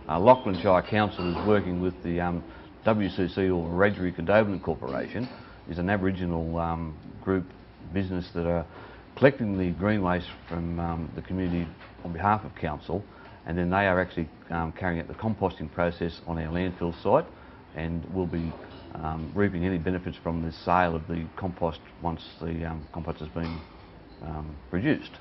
Lachlan Shire Council is working with the WCC, or Wiradjuri Condobolin Corporation, is an Aboriginal group business that are collecting the green waste from the community on behalf of council, and then they are actually carrying out the composting process on our landfill site, and will be reaping any benefits from the sale of the compost once the compost has been produced.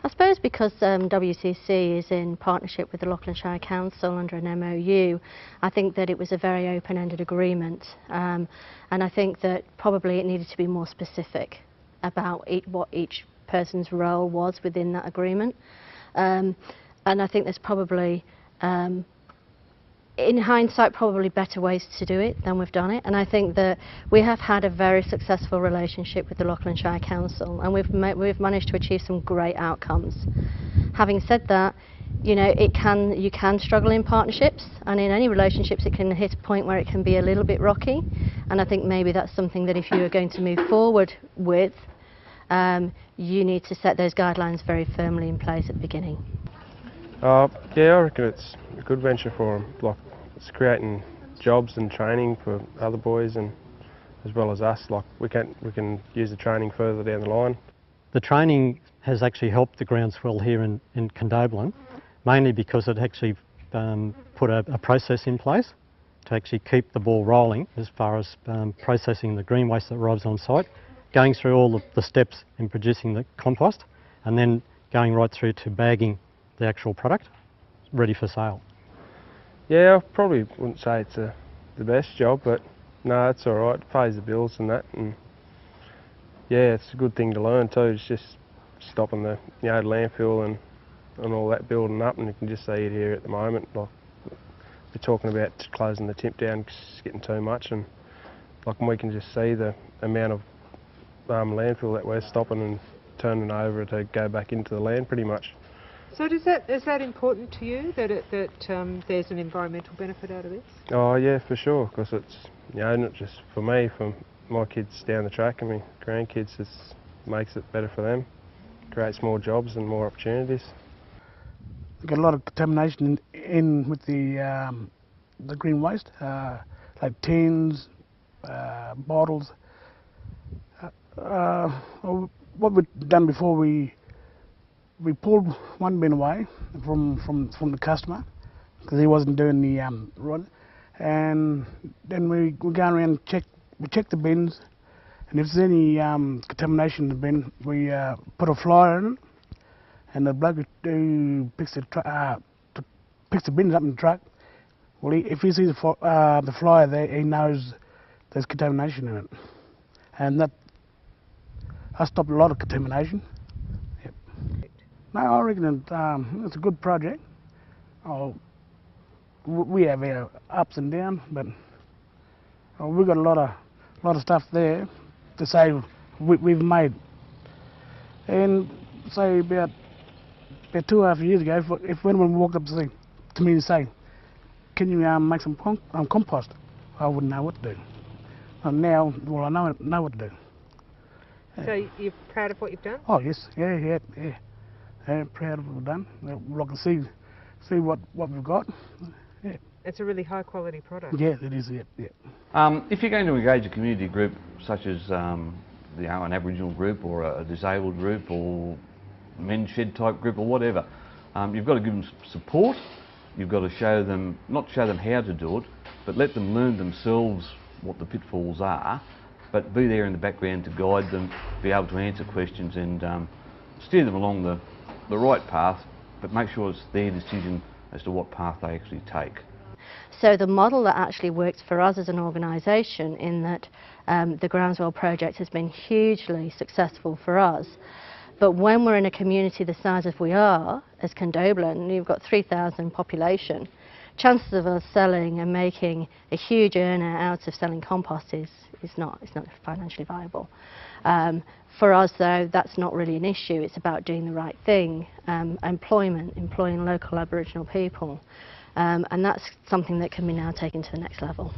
I suppose because WCC is in partnership with the Lachlan Shire Council under an MOU, I think that it was a very open-ended agreement, and I think that probably it needed to be more specific about what each person's role was within that agreement. And I think there's probably, in hindsight, probably better ways to do it than we've done it. And I think that we have had a very successful relationship with the Lachlan Shire Council, and we've managed to achieve some great outcomes. Having said that, you know, you can struggle in partnerships, and in any relationships it can hit a point where it can be a little bit rocky. And I think maybe that's something that if you are going to move forward with, you need to set those guidelines very firmly in place at the beginning. Yeah, I reckon it's a good venture for them. Like, it's creating jobs and training for other boys, and as well as us. Like, we can use the training further down the line. The training has actually helped the Groundswell here in Condobolin, mainly because it actually put a process in place to actually keep the ball rolling as far as processing the green waste that arrives on site, going through all the steps in producing the compost, and then going right through to bagging the actual product ready for sale. Yeah, I probably wouldn't say it's the best job, but no, it's all right. It pays the bills and that, and yeah, it's a good thing to learn too. It's just stopping the landfill and all that building up, and you can just see it here at the moment. Like, we're talking about closing the tip down because it's getting too much, and like we can just see the amount of landfill that we're stopping and turning over to go back into the land pretty much. So is that important to you, that there's an environmental benefit out of this? Oh yeah, for sure, because it's, you know, not just for me, for my kids down the track and my grandkids, it makes it better for them, creates more jobs and more opportunities. We've got a lot of contamination in with the green waste, like tins, bottles. What we've done before, we pulled one bin away from the customer because he wasn't doing the run, and then we go around and check the bins, and if there's any contamination in the bin, we put a flyer in it, and the bloke who picks the bins up in the truck, well, if he sees the flyer there, he knows there's contamination in it, and that has stopped a lot of contamination. No, I reckon it's a good project. We have our ups and downs, but we've got a lot of stuff there to say we've made. And say about 2.5 years ago, if anyone walked up to me and say, "Can you make some compost?" I wouldn't know what to do. And now, well, I know what to do. So you're proud of what you've done? Oh yes, yeah. I'm proud of what we've done. I can see what we've got. Yeah. It's a really high quality product. Yeah, it is. Yeah. If you're going to engage a community group such as an Aboriginal group or a disabled group or men's shed type group or whatever, you've got to give them support. You've got to not show them how to do it, but let them learn themselves what the pitfalls are, but be there in the background to guide them, be able to answer questions and steer them along the right path, but make sure it's their decision as to what path they actually take. So the model that actually works for us as an organisation, in that the Groundswell project has been hugely successful for us, but when we're in a community the size as we are, as Condobolin, you've got 3,000 population, chances of us selling and making a huge earner out of selling compost is not financially viable. For us though, that's not really an issue. It's about doing the right thing, employing local Aboriginal people, and that's something that can be now taken to the next level.